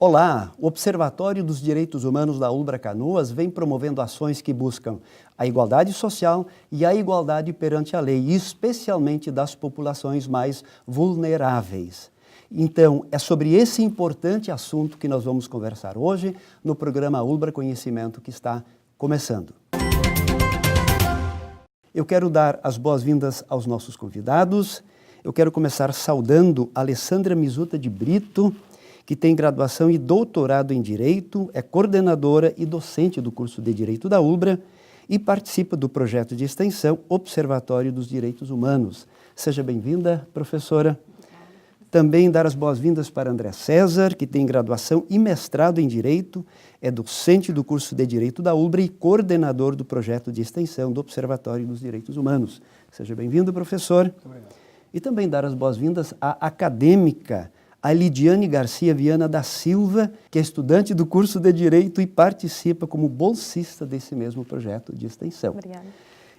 Olá, o Observatório dos Direitos Humanos da ULBRA Canoas vem promovendo ações que buscam a igualdade social e a igualdade perante a lei, especialmente das populações mais vulneráveis. Então, é sobre esse importante assunto que nós vamos conversar hoje no programa ULBRA Conhecimento que está começando. Eu quero dar as boas-vindas aos nossos convidados. Eu quero começar saudando a Alessandra Mizuta de Brito, que tem graduação e doutorado em Direito, é coordenadora e docente do curso de Direito da ULBRA e participa do projeto de extensão Observatório dos Direitos Humanos. Seja bem-vinda, professora. Também dar as boas-vindas para André César, que tem graduação e mestrado em Direito, é docente do curso de Direito da ULBRA e coordenador do projeto de extensão do Observatório dos Direitos Humanos. Seja bem-vindo, professor. Muito obrigado. E também dar as boas-vindas à acadêmica, a Lidiane Garcia Viana da Silva, que é estudante do curso de Direito e participa como bolsista desse mesmo projeto de extensão. Obrigada.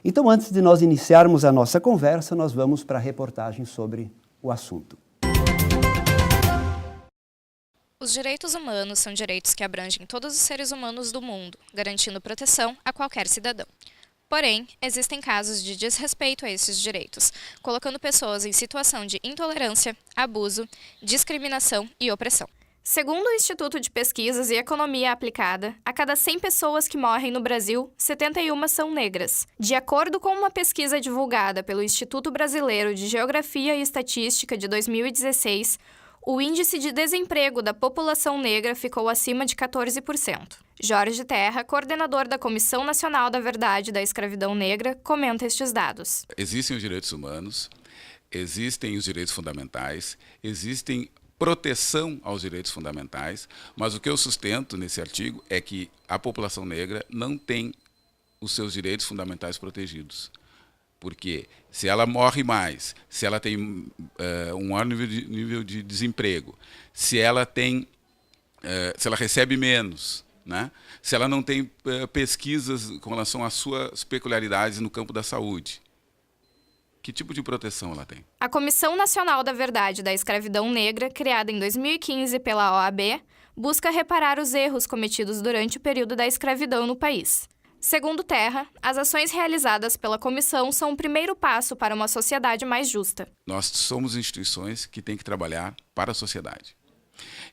Então, antes de nós iniciarmos a nossa conversa, nós vamos para a reportagem sobre o assunto. Os direitos humanos são direitos que abrangem todos os seres humanos do mundo, garantindo proteção a qualquer cidadão. Porém, existem casos de desrespeito a esses direitos, colocando pessoas em situação de intolerância, abuso, discriminação e opressão. Segundo o Instituto de Pesquisas e Economia Aplicada, a cada 100 pessoas que morrem no Brasil, 71 são negras. De acordo com uma pesquisa divulgada pelo Instituto Brasileiro de Geografia e Estatística de 2016, o índice de desemprego da população negra ficou acima de 14%. Jorge Terra, coordenador da Comissão Nacional da Verdade da Escravidão Negra, comenta estes dados. Existem os direitos humanos, existem os direitos fundamentais, existem proteção aos direitos fundamentais, mas o que eu sustento nesse artigo é que a população negra não tem os seus direitos fundamentais protegidos. Porque se ela morre mais, se ela tem um maior nível de desemprego, se ela recebe menos, né? Se ela não tem pesquisas com relação às suas peculiaridades no campo da saúde, que tipo de proteção ela tem? A Comissão Nacional da Verdade da Escravidão Negra, criada em 2015 pela OAB, busca reparar os erros cometidos durante o período da escravidão no país. Segundo Terra, as ações realizadas pela comissão são o primeiro passo para uma sociedade mais justa. Nós somos instituições que têm que trabalhar para a sociedade.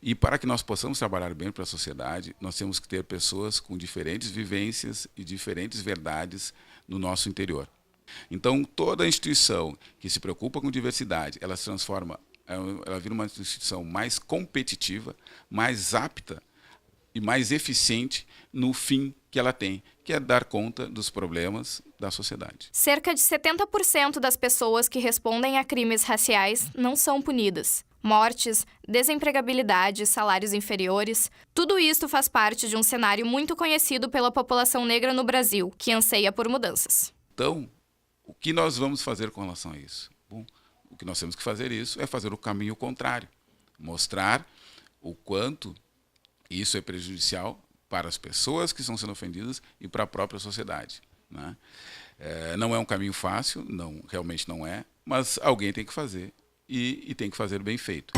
E para que nós possamos trabalhar bem para a sociedade, nós temos que ter pessoas com diferentes vivências e diferentes verdades no nosso interior. Então, toda instituição que se preocupa com diversidade, ela vira uma instituição mais competitiva, mais apta e mais eficiente no fim que ela tem, que é dar conta dos problemas da sociedade. Cerca de 70% das pessoas que respondem a crimes raciais não são punidas. Mortes, desempregabilidade, salários inferiores, tudo isto faz parte de um cenário muito conhecido pela população negra no Brasil, que anseia por mudanças. Então, o que nós vamos fazer com relação a isso? Bom, o que nós temos que fazer isso é fazer o caminho contrário, mostrar o quanto isso é prejudicial para as pessoas que estão sendo ofendidas e para a própria sociedade, né? Não é um caminho fácil, não, realmente não é, mas alguém tem que fazer e tem que fazer bem feito.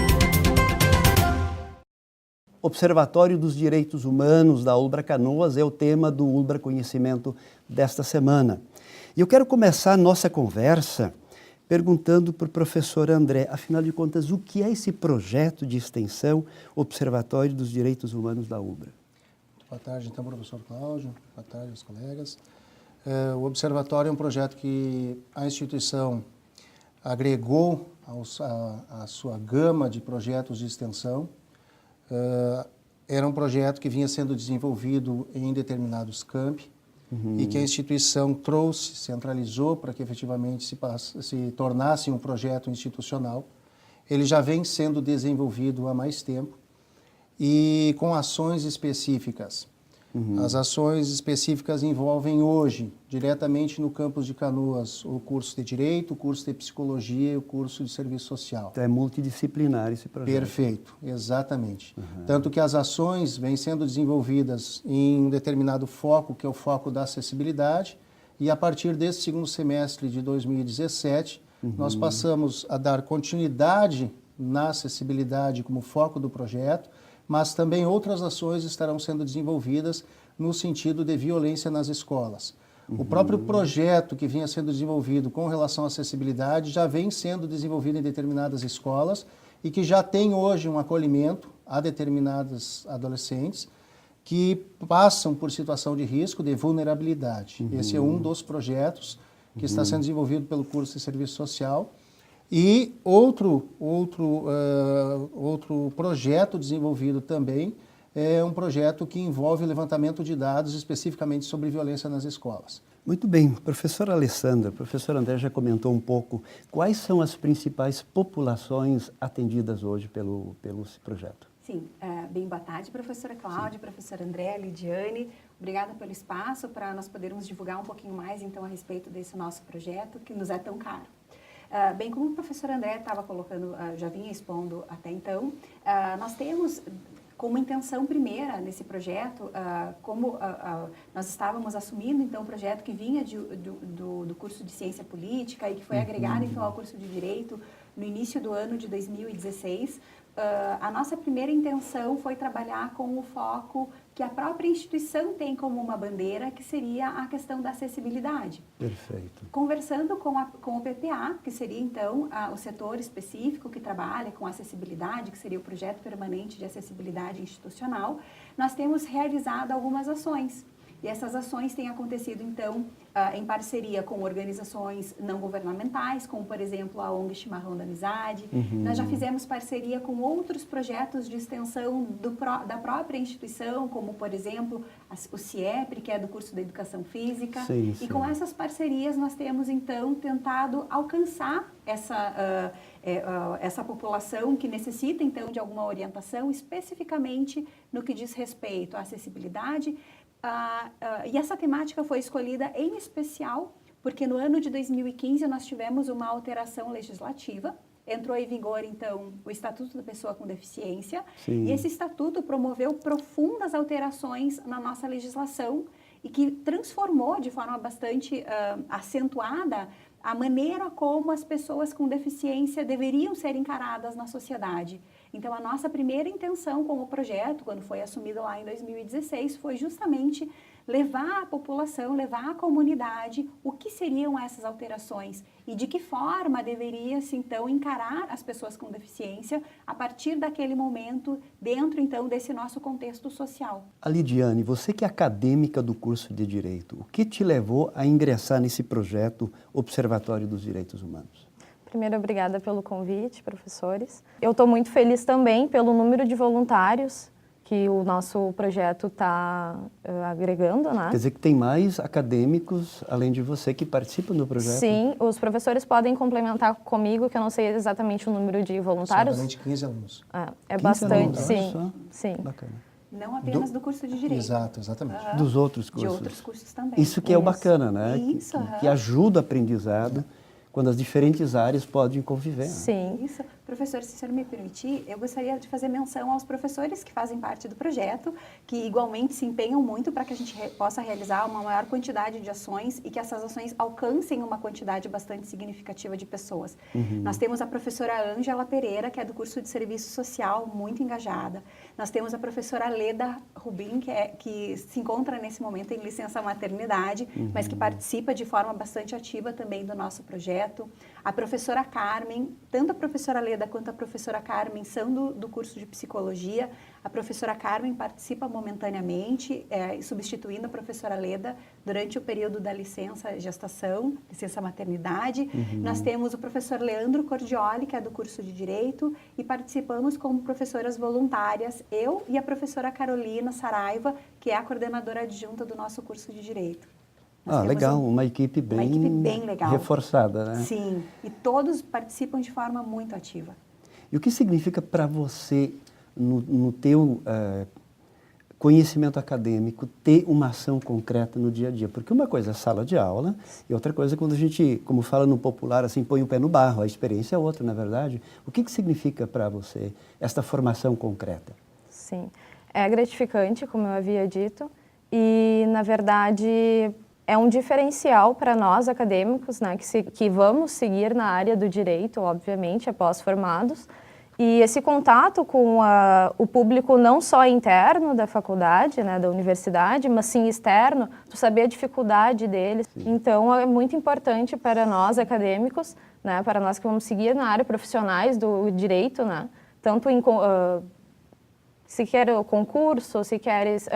Observatório dos Direitos Humanos da ULBRA Canoas é o tema do ULBRA Conhecimento desta semana. E eu quero começar a nossa conversa perguntando para o professor André, afinal de contas, o que é esse projeto de extensão Observatório dos Direitos Humanos da ULBRA? Boa tarde, então, professor Cláudio. Boa tarde aos colegas. O Observatório é um projeto que a instituição agregou à sua gama de projetos de extensão. Era um projeto que vinha sendo desenvolvido em determinados campi e que a instituição trouxe, centralizou para que efetivamente se tornasse um projeto institucional. Ele já vem sendo desenvolvido há mais tempo e com ações específicas. As ações específicas envolvem hoje, diretamente no campus de Canoas, o curso de Direito, o curso de Psicologia e o curso de Serviço Social. Então é multidisciplinar esse projeto. Perfeito, exatamente. Tanto que as ações vêm sendo desenvolvidas em um determinado foco, que é o foco da acessibilidade, e a partir desse segundo semestre de 2017, nós passamos a dar continuidade na acessibilidade como foco do projeto, mas também outras ações estarão sendo desenvolvidas no sentido de violência nas escolas. O próprio projeto que vinha sendo desenvolvido com relação à acessibilidade já vem sendo desenvolvido em determinadas escolas e que já tem hoje um acolhimento a determinados adolescentes que passam por situação de risco, de vulnerabilidade. Esse é um dos projetos que está sendo desenvolvido pelo curso de Serviço Social. E outro projeto desenvolvido também é um projeto que envolve o levantamento de dados especificamente sobre violência nas escolas. Muito bem. Professora Alessandra, o professor André já comentou um pouco quais são as principais populações atendidas hoje pelo projeto. Sim, bem, boa tarde, professora Cláudia, professora André, Lidiane. Obrigada pelo espaço para nós podermos divulgar um pouquinho mais, então, a respeito desse nosso projeto, que nos é tão caro. Bem, como o professor André estava colocando, já vinha expondo até então, nós temos como intenção primeira nesse projeto, como nós estávamos assumindo, então, o projeto que vinha do curso de Ciência Política e que foi agregado, então, ao curso de Direito no início do ano de 2016, a nossa primeira intenção foi trabalhar com o foco que a própria instituição tem como uma bandeira, que seria a questão da acessibilidade. Perfeito. Conversando com o PPA, que seria então o setor específico que trabalha com acessibilidade, que seria o Projeto Permanente de Acessibilidade Institucional, nós temos realizado algumas ações. E essas ações têm acontecido, então, em parceria com organizações não governamentais, como, por exemplo, a ONG Chimarrão da Amizade. Nós já fizemos parceria com outros projetos de extensão da própria instituição, como, por exemplo, o CIEPRE, que é do curso de Educação Física. Sim, e com essas parcerias nós temos, então, tentado alcançar essa população que necessita, então, de alguma orientação, especificamente no que diz respeito à acessibilidade. E essa temática foi escolhida em especial porque no ano de 2015 nós tivemos uma alteração legislativa, entrou em vigor então o Estatuto da Pessoa com Deficiência. Sim. E esse estatuto promoveu profundas alterações na nossa legislação e que transformou de forma bastante acentuada a maneira como as pessoas com deficiência deveriam ser encaradas na sociedade. Então, a nossa primeira intenção com o projeto, quando foi assumido lá em 2016, foi justamente levar à população, levar à comunidade o que seriam essas alterações e de que forma deveria-se, então, encarar as pessoas com deficiência a partir daquele momento, dentro, então, desse nosso contexto social. A Lidiane, você que é acadêmica do curso de Direito, o que te levou a ingressar nesse projeto Observatório dos Direitos Humanos? Primeiro, obrigada pelo convite, professores. Eu estou muito feliz também pelo número de voluntários que o nosso projeto está agregando, né? Quer dizer que tem mais acadêmicos, além de você, que participam do projeto? Sim, os professores podem complementar comigo, que eu não sei exatamente o número de voluntários. Somente 15 alunos. É 15 bastante, alunos, sim. olha só. Sim. Bacana. Não apenas do curso de Direito. Exato, exatamente. Dos outros De cursos. outros cursos também. Isso que é o bacana, né? Isso, que ajuda o aprendizado quando as diferentes áreas podem conviver. Né? Sim. Isso. Professor, se o senhor me permitir, eu gostaria de fazer menção aos professores que fazem parte do projeto, que igualmente se empenham muito para que a gente possa realizar uma maior quantidade de ações e que essas ações alcancem uma quantidade bastante significativa de pessoas. Nós temos a professora Ângela Pereira, que é do curso de Serviço Social, muito engajada. Nós temos a professora Leda Rubin, que se encontra nesse momento em licença maternidade, mas que participa de forma bastante ativa também do nosso projeto. A professora Carmen, tanto a professora Leda quanto a professora Carmen são do curso de Psicologia. A professora Carmen participa momentaneamente, substituindo a professora Leda durante o período da licença gestação, licença maternidade. Nós temos o professor Leandro Cordioli, que é do curso de Direito, e participamos como professoras voluntárias, eu e a professora Carolina Saraiva, que é a coordenadora adjunta do nosso curso de Direito. Legal, uma equipe bem legal. Reforçada, né? Sim, e todos participam de forma muito ativa. E o que significa para você, no teu conhecimento acadêmico, ter uma ação concreta no dia a dia? Porque uma coisa é sala de aula e outra coisa é quando a gente, como fala no popular, assim, põe o pé no barro, a experiência é outra, na verdade. O que significa para você esta formação concreta? Sim, é gratificante, como eu havia dito, e, na verdade, é um diferencial para nós acadêmicos, né, que vamos seguir na área do direito, obviamente, após formados, E esse contato com o público não só interno da faculdade, né, da universidade, mas sim externo, tu saber a dificuldade deles. Sim. Então, é muito importante para nós acadêmicos, né, para nós que vamos seguir na área profissionais do direito, né, tanto em se quer o concurso, se queres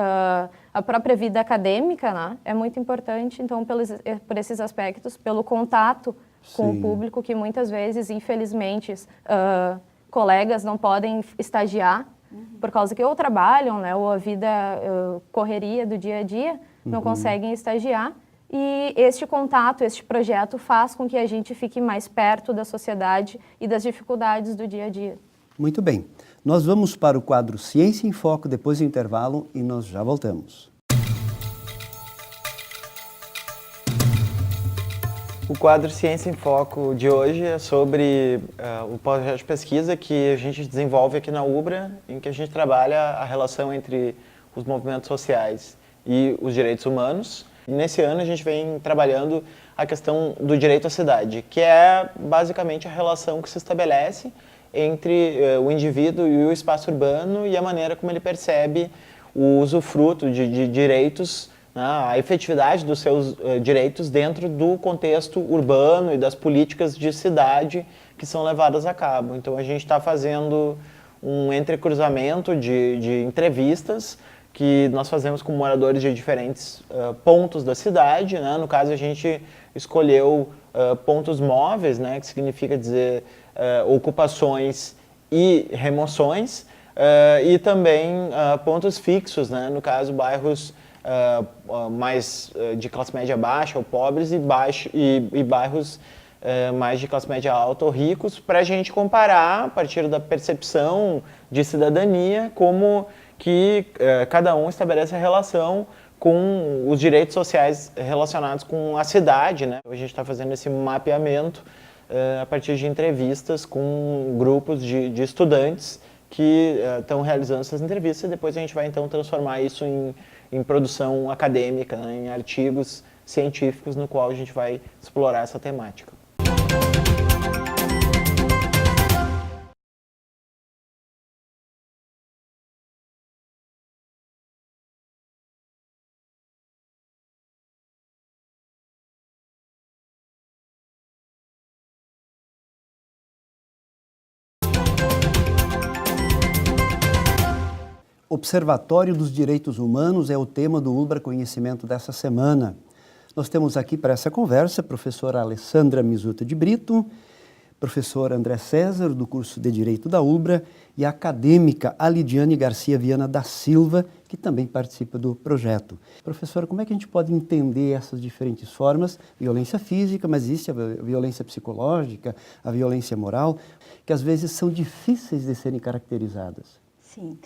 a própria vida acadêmica, né, é muito importante, então, por esses aspectos, pelo contato com o público, que muitas vezes, infelizmente, colegas não podem estagiar, por causa que ou trabalham, né, ou a vida, correria do dia a dia, não conseguem estagiar. E este contato, este projeto faz com que a gente fique mais perto da sociedade e das dificuldades do dia a dia. Muito bem. Nós vamos para o quadro Ciência em Foco depois do intervalo e nós já voltamos. O quadro Ciência em Foco de hoje é sobre o projeto de pesquisa que a gente desenvolve aqui na UBRA, em que a gente trabalha a relação entre os movimentos sociais e os direitos humanos. E nesse ano a gente vem trabalhando a questão do direito à cidade, que é basicamente a relação que se estabelece entre o indivíduo e o espaço urbano e a maneira como ele percebe o usufruto de direitos, a efetividade dos seus direitos dentro do contexto urbano e das políticas de cidade que são levadas a cabo. Então a gente está fazendo um entrecruzamento de entrevistas que nós fazemos com moradores de diferentes pontos da cidade, né? No caso a gente escolheu pontos móveis, né? Que significa dizer ocupações e remoções, e também pontos fixos, né? No caso bairros mais de classe média baixa ou pobres e bairros mais de classe média alta ou ricos, para a gente comparar, a partir da percepção de cidadania, como que cada um estabelece a relação com os direitos sociais relacionados com a cidade, né? A gente está fazendo esse mapeamento a partir de entrevistas com grupos de estudantes que estão realizando essas entrevistas, e depois a gente vai então transformar isso em produção acadêmica, né, em artigos científicos no qual a gente vai explorar essa temática. Observatório dos Direitos Humanos é o tema do UBRA Conhecimento dessa semana. Nós temos aqui para essa conversa a professora Alessandra Mizuta de Brito, professor André César, do curso de Direito da UBRA, e a acadêmica Alidiane Garcia Viana da Silva, que também participa do projeto. Professora, como é que a gente pode entender essas diferentes formas? Violência física, mas existe a violência psicológica, a violência moral, que às vezes são difíceis de serem caracterizadas. Sim.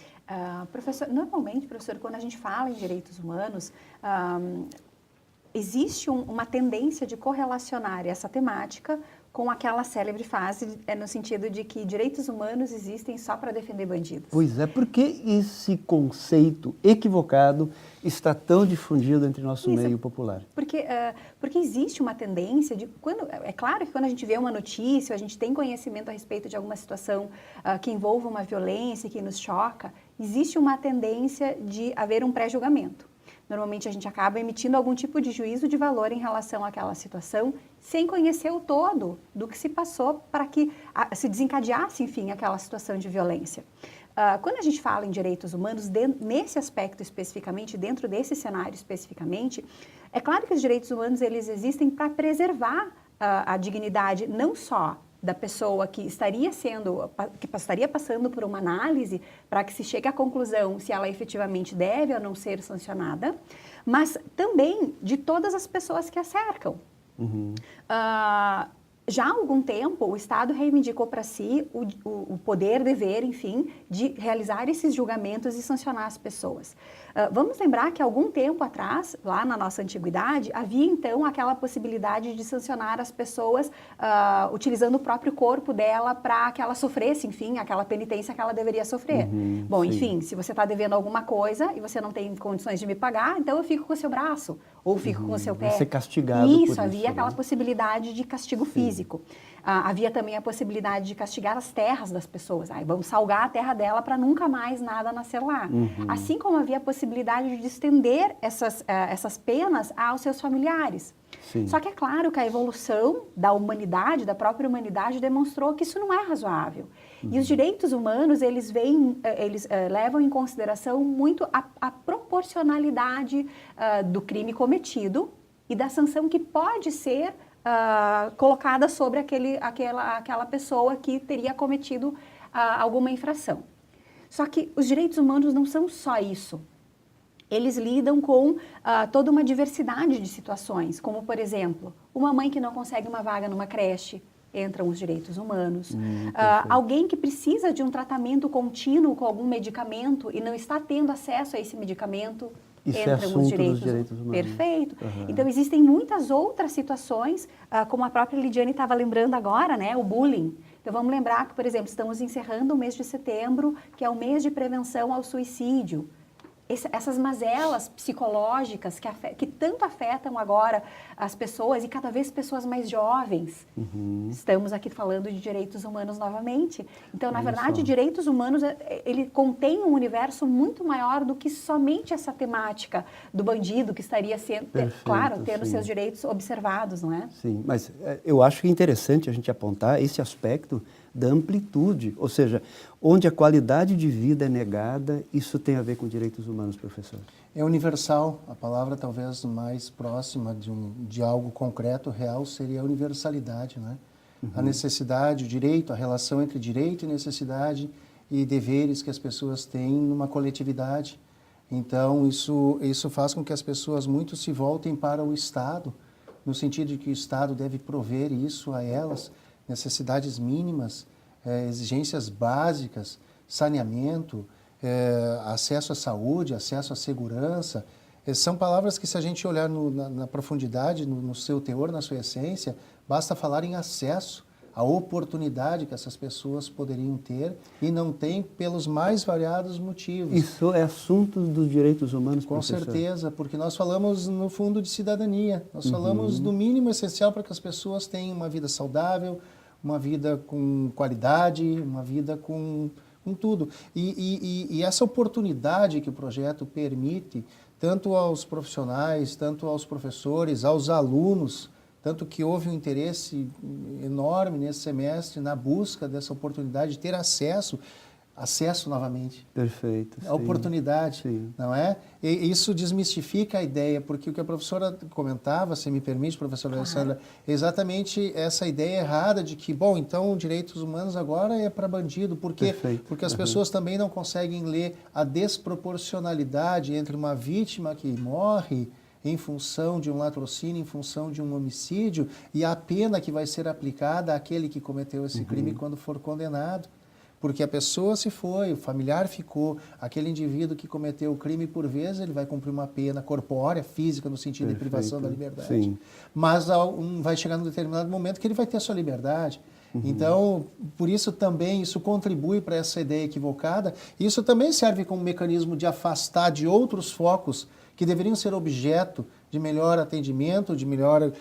Normalmente, professor, quando a gente fala em direitos humanos, existe uma tendência de correlacionar essa temática com aquela célebre frase, no sentido de que direitos humanos existem só para defender bandidos. Pois é, por que esse conceito equivocado está tão difundido entre nosso meio popular? Porque existe uma tendência de... É claro que quando a gente vê uma notícia, a gente tem conhecimento a respeito de alguma situação que envolva uma violência, que nos choca, existe uma tendência de haver um pré-julgamento. Normalmente a gente acaba emitindo algum tipo de juízo de valor em relação àquela situação, sem conhecer o todo do que se passou para que se desencadeasse, enfim, aquela situação de violência. Quando a gente fala em direitos humanos, nesse aspecto especificamente, dentro desse cenário especificamente, é claro que os direitos humanos eles existem para preservar a dignidade não só da pessoa que estaria passando por uma análise para que se chegue à conclusão se ela efetivamente deve ou não ser sancionada, mas também de todas as pessoas que a cercam. Já há algum tempo, o Estado reivindicou para si o poder, dever, enfim, de realizar esses julgamentos e sancionar as pessoas. Vamos lembrar que, algum tempo atrás, lá na nossa antiguidade, havia, então, aquela possibilidade de sancionar as pessoas utilizando o próprio corpo dela para que ela sofresse, enfim, aquela penitência que ela deveria sofrer. Bom, enfim, se você está devendo alguma coisa e você não tem condições de me pagar, então eu fico com o seu braço. ou fica com o seu pé. Vai ser castigado por isso, Havia aquela né? possibilidade de castigo físico. Havia também a possibilidade de castigar as terras das pessoas. Vamos salgar a terra dela para nunca mais nada nascer lá. Assim como havia a possibilidade de estender essas penas aos seus familiares. Sim. Só que é claro que a evolução da humanidade, da própria humanidade, demonstrou que isso não é razoável. E os direitos humanos, eles levam em consideração muito a proporcionalidade do crime cometido e da sanção que pode ser colocada sobre aquela pessoa que teria cometido alguma infração. Só que os direitos humanos não são só isso. Eles lidam com toda uma diversidade de situações, como, por exemplo, uma mãe que não consegue uma vaga numa creche, entram os direitos humanos. Alguém que precisa de um tratamento contínuo com algum medicamento e não está tendo acesso a esse medicamento, entram os direitos humanos. Perfeito. Então, existem muitas outras situações, como a própria Lidiane estava lembrando agora, né, o bullying. Então, vamos lembrar que, por exemplo, estamos encerrando o mês de setembro, que é o mês de prevenção ao suicídio. Essas mazelas psicológicas que tanto afetam agora as pessoas, e cada vez pessoas mais jovens. Estamos aqui falando de direitos humanos novamente. Então, na verdade, direitos humanos, ele contém um universo muito maior do que somente essa temática do bandido que estaria sendo, claro, tendo seus direitos observados, não é? Sim, mas eu acho que é interessante a gente apontar esse aspecto da amplitude, ou seja, onde a qualidade de vida é negada, isso tem a ver com direitos humanos, professor? É universal, a palavra talvez mais próxima de algo concreto, real, seria a universalidade, né? A necessidade, o direito, a relação entre direito e necessidade e deveres que as pessoas têm numa coletividade. Então, isso faz com que as pessoas muito se voltem para o Estado, no sentido de que o Estado deve prover isso a elas, necessidades mínimas, exigências básicas, saneamento, acesso à saúde, acesso à segurança. São palavras que, se a gente olhar na profundidade, no seu teor, na sua essência, basta falar em acesso, a oportunidade que essas pessoas poderiam ter e não têm pelos mais variados motivos. Isso é assunto dos direitos humanos, Com professor? certeza, porque nós falamos, no fundo, de cidadania. Nós falamos do mínimo essencial para que as pessoas tenham uma vida saudável, uma vida com qualidade, uma vida com tudo. E essa oportunidade que o projeto permite, tanto aos profissionais, tanto aos professores, aos alunos, tanto que houve um interesse enorme nesse semestre na busca dessa oportunidade de ter acesso novamente. Perfeito. A oportunidade, não é? E isso desmistifica a ideia, porque o que a professora comentava, se me permite, professora Alessandra, é exatamente essa ideia errada de que, bom, então direitos humanos agora é para bandido. Por quê? Porque as pessoas também não conseguem ler a desproporcionalidade entre uma vítima que morre em função de um latrocínio, em função de um homicídio, e a pena que vai ser aplicada àquele que cometeu esse crime quando for condenado. Porque a pessoa se foi, o familiar ficou, aquele indivíduo que cometeu o crime, por vezes, ele vai cumprir uma pena corpórea, física, no sentido de privação da liberdade. Sim. Mas vai chegar num determinado momento que ele vai ter a sua liberdade. Então, por isso também, isso contribui para essa ideia equivocada. Isso também serve como mecanismo de afastar de outros focos que deveriam ser objeto de melhor atendimento, de melhor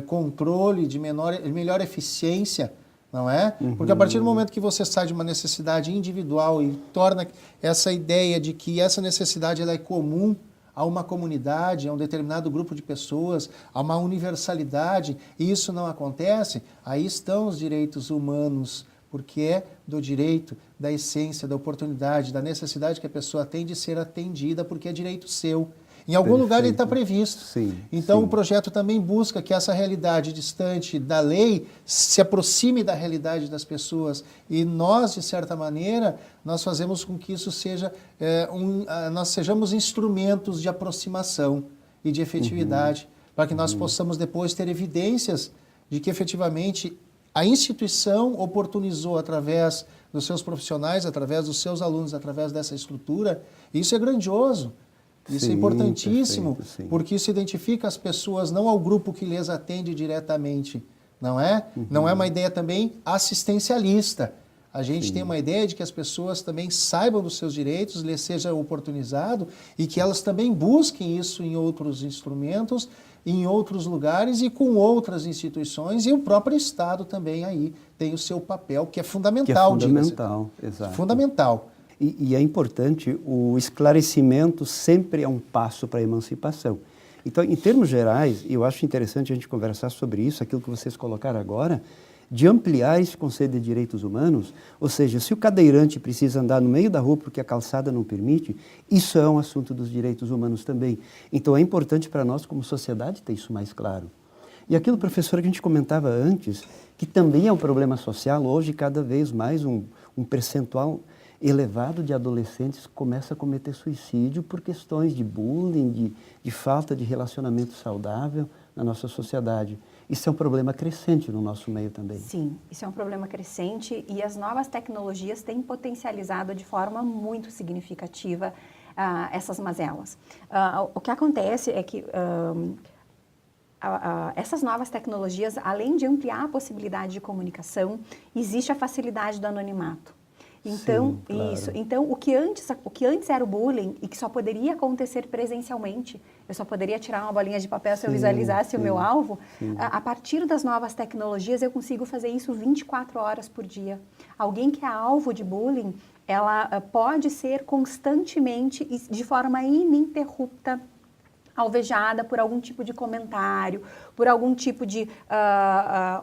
controle, de melhor eficiência, não é? Porque a partir do momento que você sai de uma necessidade individual e torna essa ideia de que essa necessidade ela é comum a uma comunidade, a um determinado grupo de pessoas, a uma universalidade, e isso não acontece, aí estão os direitos humanos, porque é do direito, da essência, da oportunidade, da necessidade que a pessoa tem de ser atendida, porque é direito seu. Em algum lugar ele está previsto. Então o projeto também busca que essa realidade distante da lei se aproxime da realidade das pessoas. E nós, de certa maneira, nós fazemos com que isso seja, nós sejamos instrumentos de aproximação e de efetividade, para que nós possamos depois ter evidências de que efetivamente a instituição oportunizou através dos seus profissionais, através dos seus alunos, através dessa estrutura. E isso é grandioso. Isso é importantíssimo, porque isso identifica as pessoas não ao grupo que lhes atende diretamente, não é? Não é uma ideia também assistencialista. A gente tem uma ideia de que as pessoas também saibam dos seus direitos, lhes seja oportunizado e que elas também busquem isso em outros instrumentos, em outros lugares e com outras instituições, e o próprio Estado também aí tem o seu papel, que é fundamental. Que é fundamental, exato. Fundamental. E é importante, o esclarecimento sempre é um passo para a emancipação. Então, em termos gerais, eu acho interessante a gente conversar sobre isso, aquilo que vocês colocaram agora, de ampliar esse conceito de direitos humanos, ou seja, se o cadeirante precisa andar no meio da rua porque a calçada não permite, isso é um assunto dos direitos humanos também. Então é importante para nós, como sociedade, ter isso mais claro. E aquilo, professor, que a gente comentava antes, que também é um problema social, hoje cada vez mais um percentual elevado de adolescentes começa a cometer suicídio por questões de bullying, de falta de relacionamento saudável na nossa sociedade. Isso é um problema crescente no nosso meio também. Sim, isso é um problema crescente e as novas tecnologias têm potencializado de forma muito significativa essas mazelas. O que acontece é que essas novas tecnologias, além de ampliar a possibilidade de comunicação, existe a facilidade do anonimato. Então, sim, claro. isso. Então, o que antes era o bullying e que só poderia acontecer presencialmente, eu só poderia tirar uma bolinha de papel se eu visualizasse o meu alvo, a partir das novas tecnologias eu consigo fazer isso 24 horas por dia. Alguém que é alvo de bullying, ela pode ser constantemente e de forma ininterrupta alvejada por algum tipo de comentário, por algum tipo de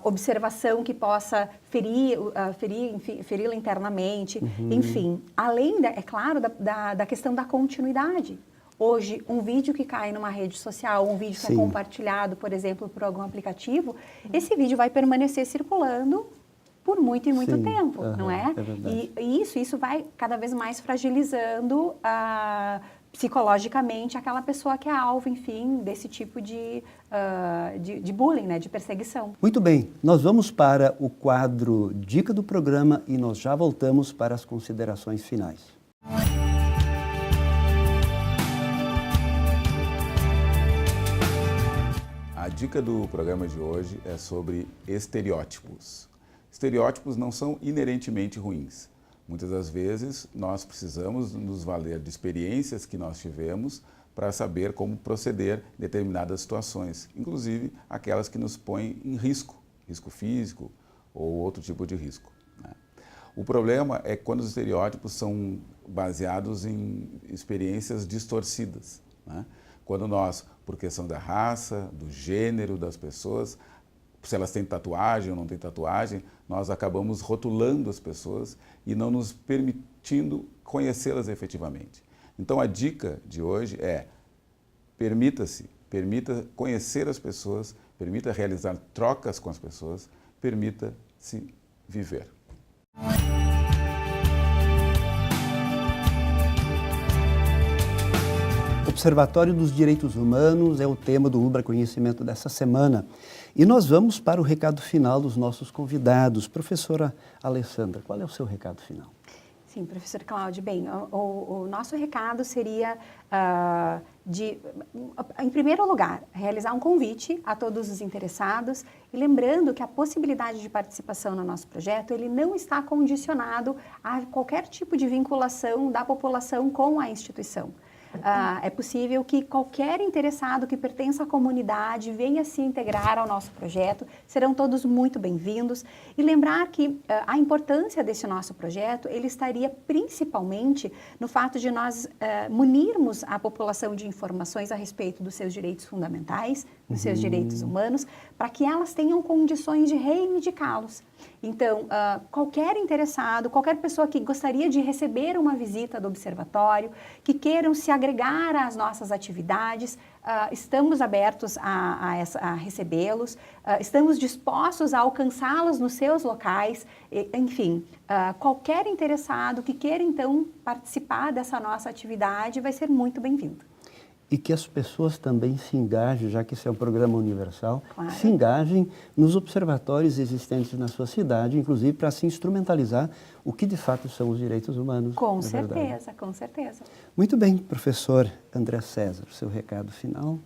observação que possa feri-la internamente, enfim. Além, é claro, da questão da continuidade. Hoje, um vídeo que cai numa rede social, um vídeo que é compartilhado, por exemplo, por algum aplicativo, esse vídeo vai permanecer circulando por muito e muito tempo, não é? É verdade. E isso vai cada vez mais fragilizando psicologicamente aquela pessoa que é alvo, enfim, desse tipo de bullying, né, de perseguição. Muito bem, nós vamos para o quadro Dica do Programa e nós já voltamos para as considerações finais. A dica do programa de hoje é sobre estereótipos. Estereótipos não são inerentemente ruins. Muitas das vezes nós precisamos nos valer de experiências que nós tivemos para saber como proceder em determinadas situações, inclusive aquelas que nos põem em risco, risco físico ou outro tipo de risco, né? O problema é quando os estereótipos são baseados em experiências distorcidas, né? Quando nós, por questão da raça, do gênero das pessoas, se elas têm tatuagem ou não têm tatuagem, nós acabamos rotulando as pessoas e não nos permitindo conhecê-las efetivamente. Então a dica de hoje é: permita conhecer as pessoas, permita realizar trocas com as pessoas, permita-se viver. Observatório dos Direitos Humanos é o tema do Ubra Conhecimento dessa semana. E nós vamos para o recado final dos nossos convidados. Professora Alessandra, qual é o seu recado final? Sim, professor Cláudio. Bem, o nosso recado seria em primeiro lugar, realizar um convite a todos os interessados e lembrando que a possibilidade de participação no nosso projeto, ele não está condicionado a qualquer tipo de vinculação da população com a instituição. É possível que qualquer interessado que pertença à comunidade venha se integrar ao nosso projeto, serão todos muito bem-vindos. E lembrar que a importância desse nosso projeto, ele estaria principalmente no fato de nós munirmos a população de informações a respeito dos seus direitos fundamentais, dos seus direitos humanos, para que elas tenham condições de reivindicá-los. Então, qualquer interessado, qualquer pessoa que gostaria de receber uma visita do observatório, que queiram se agregar às nossas atividades, estamos abertos a recebê-los, estamos dispostos a alcançá-los nos seus locais, enfim, qualquer interessado que queira então participar dessa nossa atividade vai ser muito bem-vindo. E que as pessoas também se engajem, já que esse é um programa universal, claro, se engajem nos observatórios existentes na sua cidade, inclusive para se instrumentalizar o que de fato são os direitos humanos. Com certeza, com certeza. Muito bem, professor André César, seu recado final.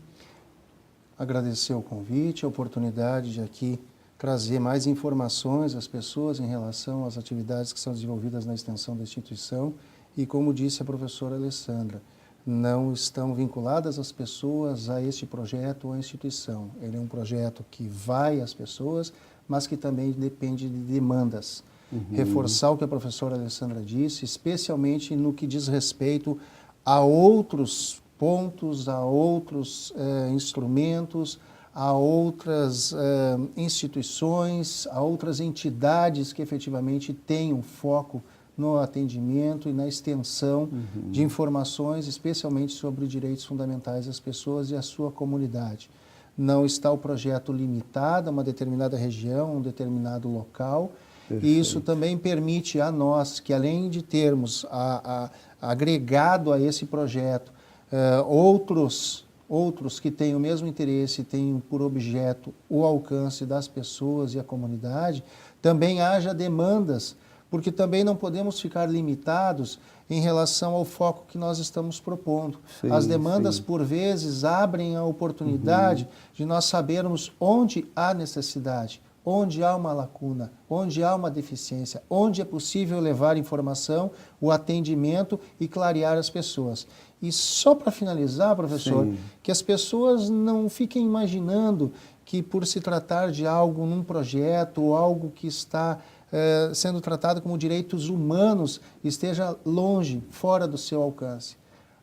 Agradecer o convite, a oportunidade de aqui trazer mais informações às pessoas em relação às atividades que são desenvolvidas na extensão da instituição e, como disse a professora Alessandra, não estão vinculadas as pessoas a este projeto ou à instituição. Ele é um projeto que vai às pessoas, mas que também depende de demandas. Reforçar o que a professora Alessandra disse, especialmente no que diz respeito a outros pontos, a outros instrumentos, a outras instituições, a outras entidades que efetivamente têm um foco no atendimento e na extensão de informações, especialmente sobre direitos fundamentais das pessoas e a sua comunidade. Não está o projeto limitado a uma determinada região, um determinado local. Perfeito. E isso também permite a nós que, além de termos agregado a esse projeto outros que têm o mesmo interesse, têm por objeto o alcance das pessoas e a comunidade, também haja demandas, porque também não podemos ficar limitados em relação ao foco que nós estamos propondo. Sim, as demandas, por vezes, abrem a oportunidade de nós sabermos onde há necessidade, onde há uma lacuna, onde há uma deficiência, onde é possível levar informação, o atendimento e clarear as pessoas. E só para finalizar, professor, que as pessoas não fiquem imaginando que por se tratar de algo num projeto ou algo que está sendo tratado como direitos humanos, esteja longe, fora do seu alcance.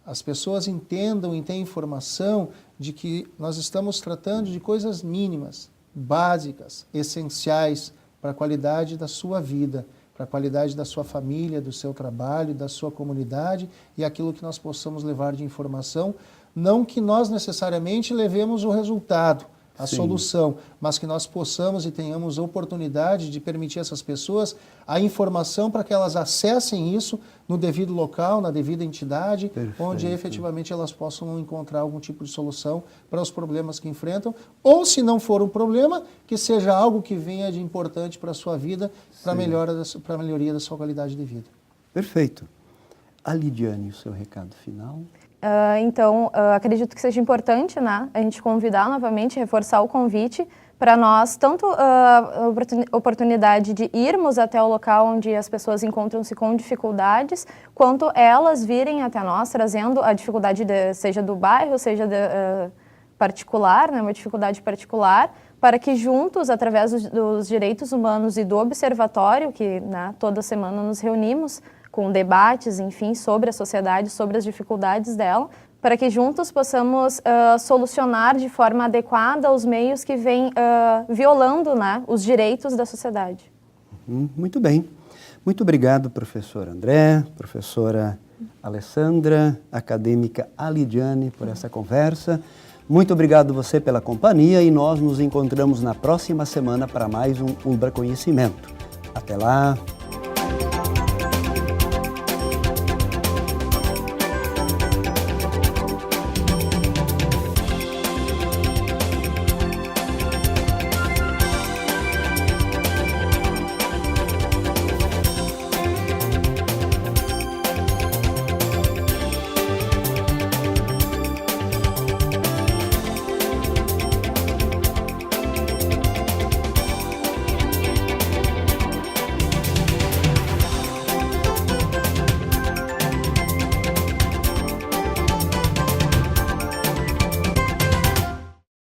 As pessoas entendam e tenham informação de que nós estamos tratando de coisas mínimas, básicas, essenciais para a qualidade da sua vida, para a qualidade da sua família, do seu trabalho, da sua comunidade e aquilo que nós possamos levar de informação, não que nós necessariamente levemos o resultado, a solução, mas que nós possamos e tenhamos a oportunidade de permitir a essas pessoas a informação para que elas acessem isso no devido local, na devida entidade, perfeito, onde efetivamente elas possam encontrar algum tipo de solução para os problemas que enfrentam, ou se não for um problema, que seja algo que venha de importante para a sua vida, para a melhoria da sua qualidade de vida. Perfeito. A Lidiane, o seu recado final? Acredito que seja importante, né, a gente convidar novamente, reforçar o convite para nós, tanto a oportunidade de irmos até o local onde as pessoas encontram-se com dificuldades, quanto elas virem até nós, trazendo a dificuldade, seja do bairro, seja particular, né, uma dificuldade particular, para que juntos, através dos direitos humanos e do observatório, que, né, toda semana nos reunimos, com debates, enfim, sobre a sociedade, sobre as dificuldades dela, para que juntos possamos solucionar de forma adequada os meios que vêm violando, né, os direitos da sociedade. Muito bem. Muito obrigado, professor André, professora Alessandra, acadêmica Lidiane, por essa conversa. Muito obrigado você pela companhia e nós nos encontramos na próxima semana para mais um Ubra Conhecimento. Até lá!